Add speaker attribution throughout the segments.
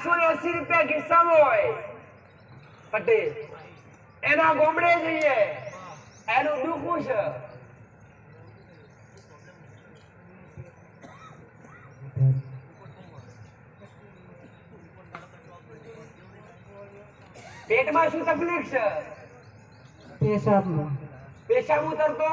Speaker 1: ₹280 ખિસ્સામાં હોય પટેલ એના ગોમડે જઈએ એનું દુખું છે પેટમાં શું તકલીફ છે પેશાબ ઉતરતો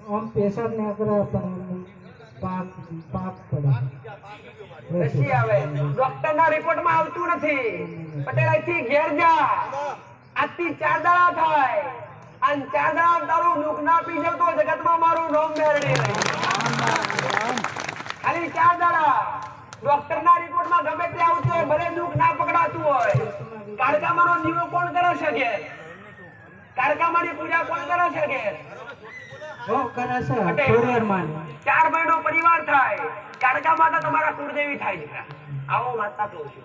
Speaker 2: આમ પેશાબ ના કરે પણ પાક પડે
Speaker 1: પછી આવે ડોક્ટર ના રિપોર્ટ માં આવતું નથી પટેલ અહીંથી ઘેર જા આજથી 4 દાડા થાય અને 4 દાડા તારું દુઃખ ના પી જતો જગતમાં મારું નામ મેળવી ખાલી 4 દાડા ડોક્ટર ના રિપોર્ટ માં ગમે તે આવતું હોય ભલે દુઃખ ના પકડાતું હોય કાળકામાનો દીવો કોણ કરે છે ઘેર કાળકામાની પૂજા કોણ કરે છે ઘેર
Speaker 2: કરે છે ખોડિયારમાં
Speaker 1: 4 મહિનો પરિવાર થાય કાળકા માતા તમારા કુળદેવી થાય દીકરા આવો માતા કહું છું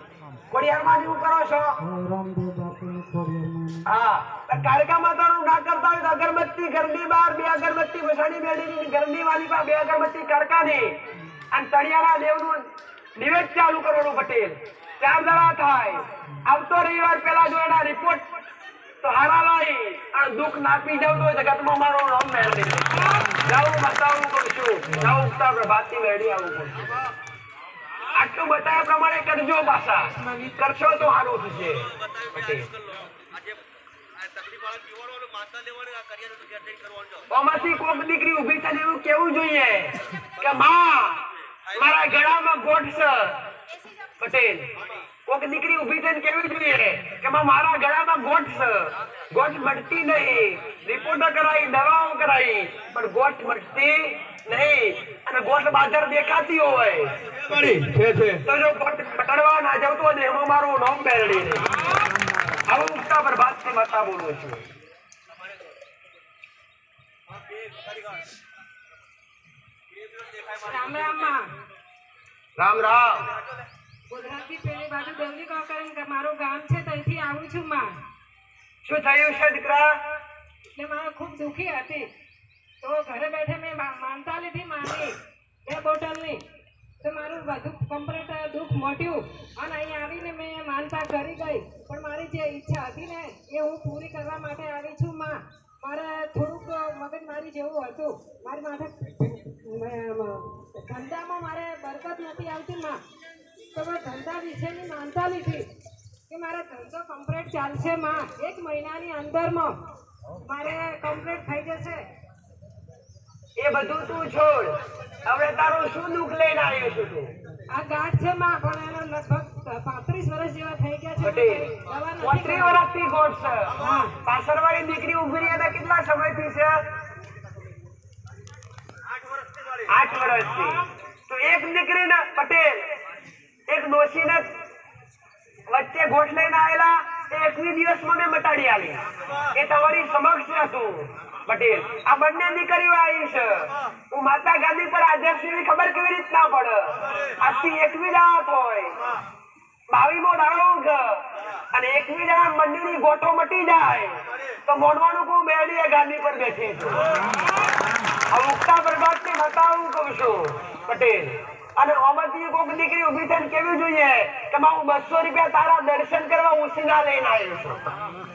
Speaker 1: ખોડિયારમાં શું કરો છો
Speaker 2: રામદેવ બાપુ ખોડિયારમાં
Speaker 1: હા કાળકા માતાનું ના કરતા હોય તો અગરબત્તી ઘરની બહાર 2 અગરબત્તી વસાણી બેડીની ઘરની વાલી પાસે 2 અગરબત્તી કાળકાની અને તળિયાના દેવનું નિવેદ ચાલુ કરવાનું પટેલ 4 દાડા થાય આવતો રવિવાર પહેલા જો એના રિપોર્ટ તો હારા લાઈ અને દુઃખ ના પી જાવ તો જગતમાં મારું નામ મેળવી જાઉં બતાવું કરશું જાઉં ઉગતા પ્રભાતથી મેળવી આવું કરશું આટલું બતાવ્યા પ્રમાણે કરજો પાછા કરશો તો સારું થશે આમાંથી કોક દીકરી ઉભી થઈને એવું કેવું જોઈએ કે માં મારા ગળામાં ગોઠ છે પટેલ કોક દીકરી ઉભી થઈને કેવી જોઈએ કે મારા ગળામાં ગોઠ છે ગોઠ મળતી નહીં રિપોર્ટ કરાઈ દવાઓ કરાઈ પણ ગોઠ મળતી નહીં અને ગોઠ બાજાર દેખાતી હોય તો જો ગોઠ પકડવા ના જાવ તો એમાં મારું નામ મેળવી નહીં આવું ઉગતા પ્રભાતથી માતા બોલું છું
Speaker 3: રામ રામ માં
Speaker 1: રામ રામ
Speaker 3: ગુજરાતી પેલી બાજુ દેવલી કાકા મારું ગામ છે ત્યાંથી આવું છું માં
Speaker 1: શું થયું છે દીકરા
Speaker 3: એટલે મારે ખૂબ દુખી હતી તો ઘરે બેઠે મેં માનતા લીધી માની 2 બોટલની તો મારું બધું કમ્પ્લીટ દુઃખ મોટ્યું અને અહીં આવીને મેં માનતા કરી ગઈ પણ મારી જે ઈચ્છા હતી ને એ હું પૂરી કરવા માટે આવી છું માં મારે થોડુંક મગજમારી જેવું હતું મારી માથે ધંધામાં મારે બરકત નથી આવતી માં તો મેં ધંધા વિશેની માનતા લીધી કે મારો ધંધો કમ્પ્લીટ ચાલશે માં 1 મહિનાની અંદરમાં મારે કમ્પ્લીટ થઈ જશે
Speaker 1: એ બધું તું છોડ હવે તારું શું દુઃખ લઈને આવ્યો છું તું
Speaker 3: આ ગાંઠ છે માં પણ એનો લગભગ 35 વર્ષ જેવા થઈ ગયા છે
Speaker 1: પટેલ 35 વર્ષથી ગોઠ છે પાછળવાળી દીકરી ઉભી રહી કેટલા સમયથી છે 8 વર્ષથી તો એક દીકરીને પટેલ એક ડોશીને વચ્ચે ગોઠ લઈને આવેલા 21 દિવસમાં મેં મટાડી આલી એ તમારી સમક્ષ હતું પટેલ આ બંને દીકરીઓ આવી છે હું માતા ગાદી પર હાજર છું એવી ખબર કેવી રીત ના પડે આજથી 21 દાડા હોય 22મો દાડો છે અને 21 દાડા મંડીની ગોઠો મટી જાય તો મોડવાનું કોઈ મેળી ગાદી પર બેઠી છું હવે ઉગતા પ્રભાતની બતાવું કહું છું પટેલ અને ઓમાંથી કોક દીકરી ઉભી થઈને કેવી જોઈએ કે હું 200 રૂપિયા તારા દર્શન કરવા ઉસીના લઈને આવ્યો છું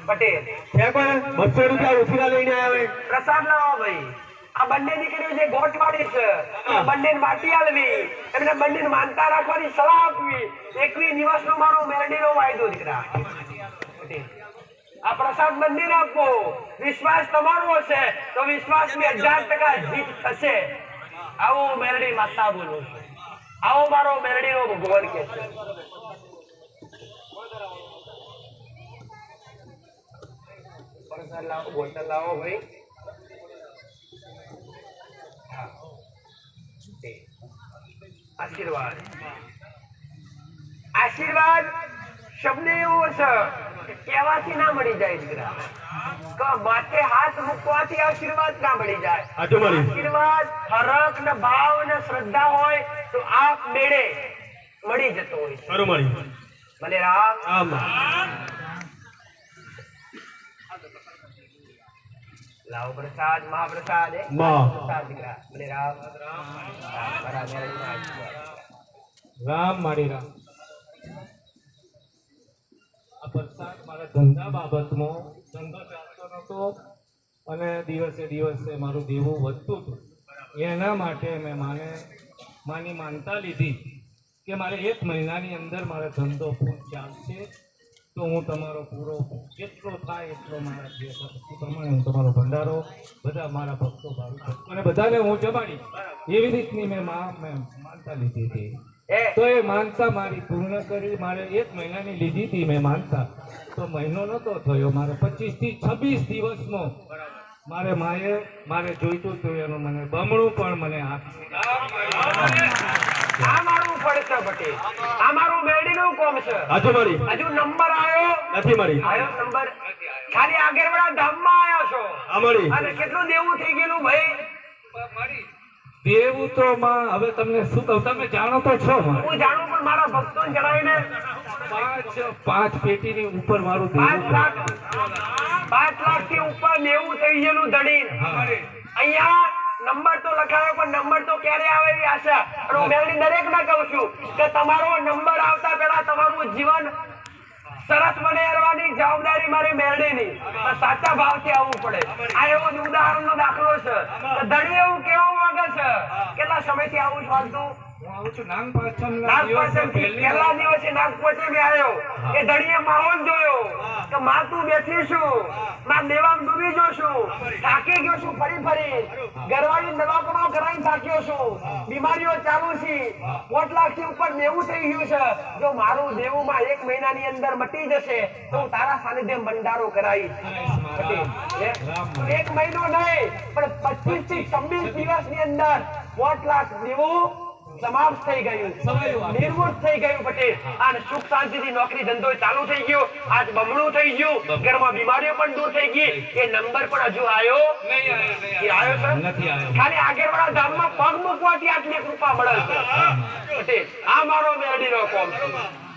Speaker 1: પટેલ
Speaker 4: 200 રૂપિયા ઉસીના લઈને આવ્યા
Speaker 1: પ્રસાદ લાવો ભાઈ આ બંને દીકરીઓ જે ગોઠ વાળી છે બંને માટી આલવી એમને બંને માનતા રાખવાની સલાહ આપવી 21 દિવસનો મારો મેરડીનો વાયદો દીકરા આ પ્રસાદ બંને આપવો વિશ્વાસ તમારો હશે તો વિશ્વાસની 1000% જીત થશે આવું મેરડી માતા બોલું છું આવો મારો મેરડીનો ભગવાન કે છે બોતલ લાવો ભાઈ આશીર્વાદ આશીર્વાદ શબ્દ એવો છે કહેવાથી ના મળી જાય દીકરા માથે હાથ મૂકવાથી આશીર્વાદ ના મળી જાય આશીર્વાદ હરખ ને ભાવ ને શ્રદ્ધા હોય તો આપ મેળે મળી જતો હોય ભલે રામ લાવો પ્રસાદ મહાપ્રસાદ પ્રસાદ દીકરા ભલે રામ રામ મારી રામ
Speaker 5: આ વરસાદ મારા ધંધા બાબતમાં ધંધો ચાલતો નહોતો અને દિવસે દિવસે મારું દેવું વધતું હતું. એના માટે મેં માની માનતા લીધી કે મારે 1 મહિનાની અંદર મારો ધંધો પૂરો ચાલશે તો હું તમારો પૂરો જેટલો થાય એટલો મારા જે શક્તિ પ્રમાણે હું તમારો ભંડારો બધા મારા ભક્તો ભાવિ ભક્તોને બધાને હું જમાડી એવી રીતની મેં માનતા લીધી હતી. તો એ માનતા મારી પૂર્ણ કરી. મારે 1 મહિનાની લીધી હતી મેં માનતા, તો મહિનો નહોતો થયો, મારે 25 થી 26 દિવસમાં મારે જોઈતું હતું એનું મને બમણું પણ મને આપ્યું.
Speaker 1: આ મારું ફળ છે પટેલ, આ મારું મેરડીનું કોમ છે.
Speaker 4: હજુ મળી
Speaker 1: હજુ નંબર આવ્યો
Speaker 4: નથી મળી.
Speaker 1: આવ્યો નંબર, ખાલી આગળવાળા ધામમાં આવ્યા છો
Speaker 4: આ મળી.
Speaker 1: અને કેટલું દેવું થઈ ગયેલું ભાઈ?
Speaker 5: દેવું તો હવે તમને શું કહું, તમે જાણો તો છો.
Speaker 1: હું જાણું પણ મારા ભક્તોને જણાવીને
Speaker 5: 5 પેટીની ઉપર મારું
Speaker 1: 5 લાખ થી ઉપર દેવું થઈ ગયેલું ધણી. અહીંયા નંબર તો લખાયો પણ નંબર તો ક્યારે આવે એવી આશા. અને હું મેરડી દરેક ને કહું છું કે તમારો નંબર આવતા પહેલા તમારું જીવન સરસ બનાવવાની જવાબદારી મારી મેરડીની. સાચા ભાવથી આવવું પડે. આ એવો જ ઉદાહરણનો દાખલો છે. ધણી એવું કેવું માંગે છે, કેટલા સમયથી આવું જ વાંચતું?
Speaker 5: હું આવું છું નાગપાંચમના
Speaker 1: નાગપાંચમથી પહેલા દિવસે નાગપાંચમે આવ્યો. એ ધણીએ માહોલ જોયો કે માં તું બેઠી છું, માં દેવામ ડૂબી જોશું, થાકી ગયો છું ફરી ઘરવાળી દવાખાના કરાવી થાક્યો છું, બીમારીઓ ચાલુ છે, 5 લાખ થી ઉપર દેવું થઈ ગયું છે. જો મારું દેવુંમાં 1 મહિનાની અંદર મટી જશે તો હું તારા સાનિધ્યમાં ભંડારો કરાવીશ. 1 મહિનો નહીં પણ 25 થી 26 દિવસની અંદર 5 લાખ દેવું સમાપ્ત થઈ ગયું, નિર્મૂળ થઈ ગયું પટેલ. અને સુખ શાંતિથી નોકરી ધંધો ચાલુ થઈ ગયો, આજ બમણું થઈ ગયું, ઘરમાં બીમારીઓ પણ દૂર થઈ ગઈ. એ નંબર પણ હજુ આવ્યો નથી. ખાલી આગળવાળા ધામમાં પગ મૂકવાથી આટલી કૃપા મળે છે પટેલ. આ મારો મેરડીનો કોમ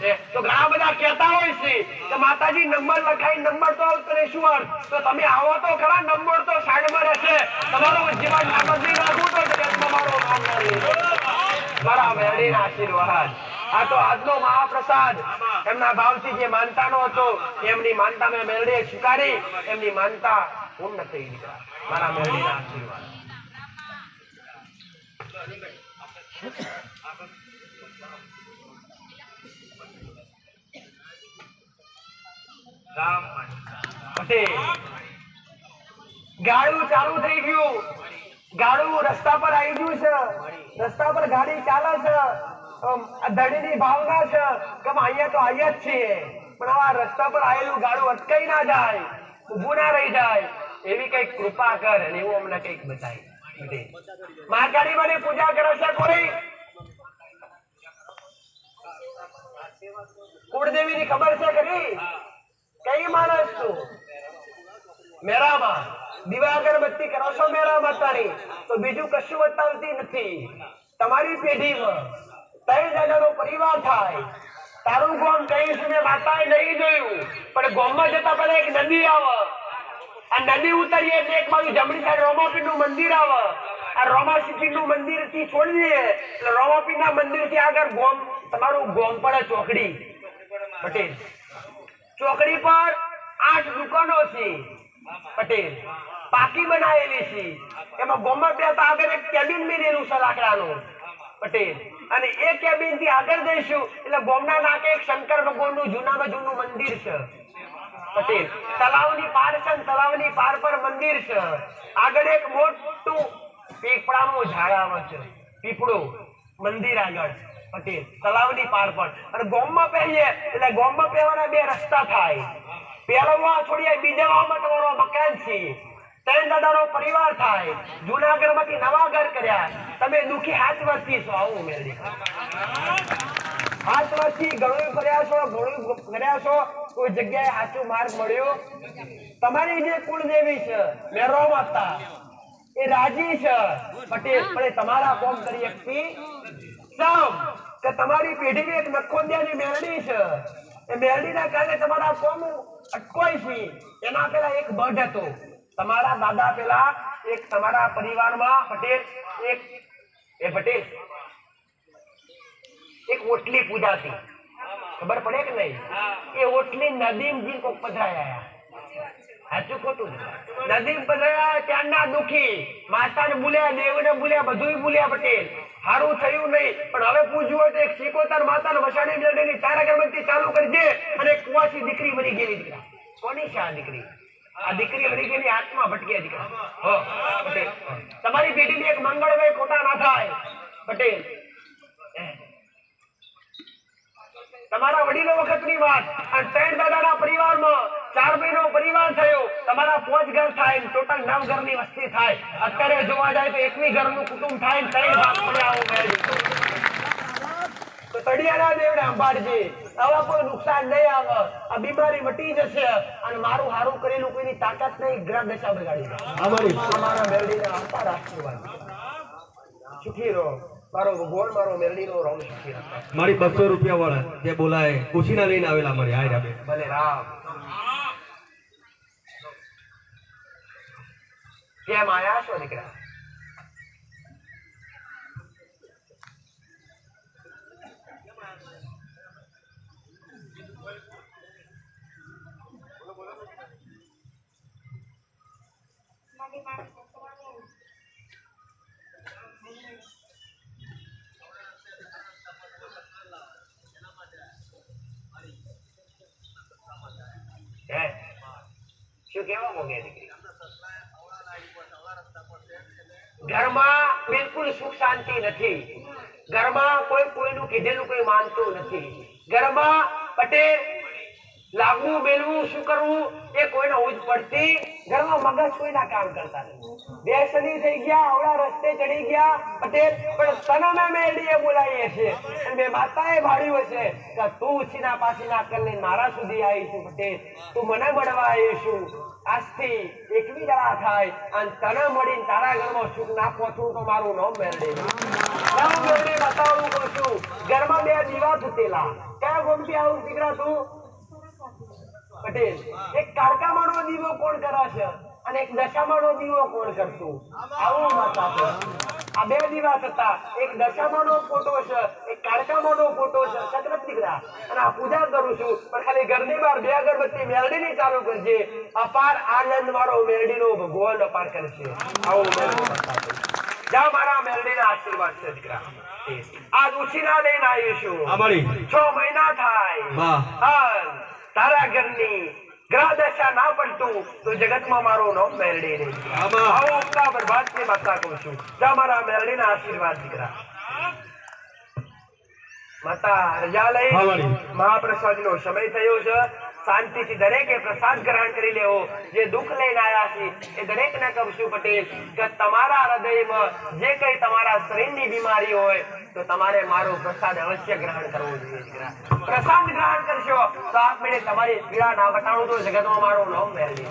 Speaker 1: છે. તો ઘણા બધા કહેતા હોય છે કે માતાજી નંબર લખાઈ, નંબર તો તને શું અર્થ? તો તમે આવો તો ખરા, નંબર તો સાઈડમાં રહેશે. તમારું જીવન ના બદલી નાખવું તો તમારો નામ ના લેજો. મારા મેરડીના આશીર્વાદ. આ તો આજનો મહાપ્રસાદ એમના ભાવથી જે માનતાનો હતો એમની માનતા મેં મેરડીએ સ્વીકારી, એમની માનતા પૂર્ણ થઈ ગઈ. મારા મેરડીના આશીર્વાદ. ગાડું ચાલુ થઈ ગયું, ગાડું રસ્તા પર આવી ગયું છે, રસ્તા પર ગાડી ચાલે છે. ધણીની ભાવના છે કે અહીંયા તો અહીંયા જ છીએ, પણ આ રસ્તા પર આવેલું ગાડું અટકાઈ ના જાય, ઊભું ના રહી જાય, એવી કઈક કૃપા કર અને એવું અમને કઈક બતાય. મહાકાળી મને પૂજા કરે છે કોઈ? કુળદેવી ની ખબર છે ખરી? કઈ માણસ તું? મેરામાં દીવા અગરબત્તી કરો છો મેરા માતાની, તો બીજું કશું બતાવતી નથી. તમારી પેઢીમાં 3 જણાનો પરિવાર થાય. તારું ગામ કહીશું મેં માતાએ નહીં જોયું, પણ ગામમાં જતા પહેલા એક નદી આવે, આ નદી ઉતરીએ એટલે એક બાજુ જમણી સાઈડ રોમાપીર નું મંદિર આવે. આ રોમાપીર નું મંદિર થી છોડીએ એટલે રોમાપીર ના મંદિર થી આગળ ગામ, તમારું ગામ પડે ચોકડી પટેલ. ચોકડી પર 8 દુકાનો છે પટેલ, પાકી બનાવેલી છે. એમાં ગામમાં બેતા આગળ એક કેબિન મેલેલું છે લાકડાનું પટેલ. અને એ કેબિન થી આગળ જઈશું એટલે ગામના નાકે એક શંકર ભગવાન નું જૂનામાં જૂનું મંદિર છે પટેલ. તલાવની પાર છે, તલાવની પાર પર મંદિર છે. આગળ એક મોટું પીપળાનું ઝાડ આવે છે, પીપળું મંદિર આગળ પટેલ, તલાવની પાર પર. અને ગામમાં પહેરીએ એટલે ગામમાં પહેવાના 2 રસ્તા થાય. પહેલો વાવ છોડીએ, બીજા વાવમાં તમારો મકાન છે. 3 દાદાનો પરિવાર થાય. જૂના ઘરમાંથી નવા ઘર કર્યા. તમે દુખી 7 વર્ષથી છો. આવું મેળવી 7 વર્ષથી ઘણું કર્યા છો, ઘણું કર્યા છો, કોઈ જગ્યાએ સાચો માર્ગ મળ્યો? તમારી જે કુળદેવી છે મેરો માતા એ રાજી છે પટેલ, પણ એ તમારા કોમ કરી એકથી સમ કે તમારી પેઢીની એક નખોદિયાની મેરડી છે. એ મેરડીના કારણે તમારા કોમ અટકોય છે. એના પેલા એક બઢ હતો. તમારા દાદા પેલા એક તમારા પરિવારમાં પટેલ એક ઓટલી પૂજાતી ખબર પડે કે નહીં? એ ઓટલી નદીમજી કોક પધરાયા. સાચું ખોટું? નદીમ પધરાયા ત્યાંના દુખી, માતાને બોલ્યા, દેવને બોલ્યા, બધુંય બોલ્યા પટેલ. સારું થયું નહીં, પણ હવે પૂછવું હોય તો એક સિકોતર માતાને મસાણી મેળવીની 4 અગરબત્તી ચાલુ કરી દે અને એક કુવાસી દીકરી મરી ગયેલી. દીકરા કોની છે આ દીકરી? આ દીકરી મરી ગયેલી, આત્મા ભટક્યા દીકરા. હો પટેલ, તમારી પેઢીની એક મંગળભાઈ ખોટા ના થાય પટેલ. તમારા વડીલો વખતની વાત, અને 3 દાદાના પરિવારમાં 4 ભાઈનો પરિવાર થયો. તમારા 5 ઘર થાય, ટોટલ 9 ઘરની વસ્તી થાય. અત્યારે જોવા જાય તો 21 ઘરનું કુટુંબ થાય, 3 ભાગ પડ્યા આવું મેળવી. તો તળિયાના દેવને સંભાળજે, આવા કોઈ નુકસાન નહીં આવે. આ બીમારી મટી જશે અને મારું હારું કરેલું કોઈની તાકાત નહીં, ગ્રહ દશા બગાડી દે. અમારા મેળવીને આપવા આશીર્વાદ. સુખી રહો મારો ભગવાન, મારો મેળવીનો રોમ સુખી રાખે.
Speaker 4: મારી 200 રૂપિયા વાળા જે બોલાય ખુશીના લઈને આવેલા મારી આય રાબે.
Speaker 1: ભલે રામ. કેમ આયા છો દીકરા? શું કેવા માંગે દીકરી? ઘરમાં બિલકુલ સુખ શાંતિ નથી. ઘરમાં કોઈ કોઈનું કીધેલું કોઈ માનતું નથી. ઘરમાં પટેલ લાગવું બેલવું શું કરવું એ કોઈને ઉજ પડતી. ઘરમાં મગજ કોઈના કામ કરતા નથી. બેસની થઈ ગયા, આવડા રસ્તે ચડી ગયા પટેલ, પણ તને મેળીએ બોલાવીએ છે અને મેં માતાએ ભાડ્યું છે કે તું ઉછીના પાછીના કરી મારા સુધી આવીશું પટેલ, તું મને મળવા આવીશું. આજથી 21 દાડા થાય અને તને મળીને તારા ઘરમાં સુખ ના પહોંચવું તો મારું નામ મેળવી. હું મેળવી બતાવું કહું છું. ઘરમાં 2 દીવા તૂટેલા. કયા ગમતી આવું દીકરા તું પટેલ? એક કારકામાનો દીવો કોણ કરે છે અને એક દશામાનો દીવો કોણ કરતું? આવું મત આપો. આ 2 દીવા હતા, એક દશામાનો ફોટો છે, એક કારકામાનો ફોટો છે. સતત દીકરા, અને આ પૂજા કરું છું, પણ ખાલી ઘરની બહાર 2 અગરબત્તી મેળડીની ચાલુ કરજે. અપાર આનંદ મારો મેળડીનો ભગવાન અપાર કરશે. આવું મેળડી જા, મારા મેળડીના આશીર્વાદ છે દીકરા. આજ ઉછીના લઈને આવીશું. 6 મહિના થાય. તારા ઘરની ગ્રહ દશા ના પડતું તો જગતમાં મારું નામ મેળડી નહીં. આવું ઉમદા બરબાદની માતા કહું છું. જા, મારા મેળડીના આશીર્વાદ દીકરા. માતા રજા લઈ મહાપ્રસાદનો સમય થયો છે. શાંતિથી દરેકે પ્રસાદ ગ્રહણ કરી લેવો. જે દુઃખ લઈને આવ્યા છે એ દરેકને કહું છું પટેલ કે તમારા હૃદયમાં જે કઈ તમારા શરીરની બીમારી હોય તો તમારે મારો પ્રસાદ અવશ્ય ગ્રહણ કરવો જોઈએ. પ્રસાદ ગ્રહણ કરશો તો આપમેળે તમારી પીડા ના વટાણું તો જગતમાં મારું નામ મેળવી.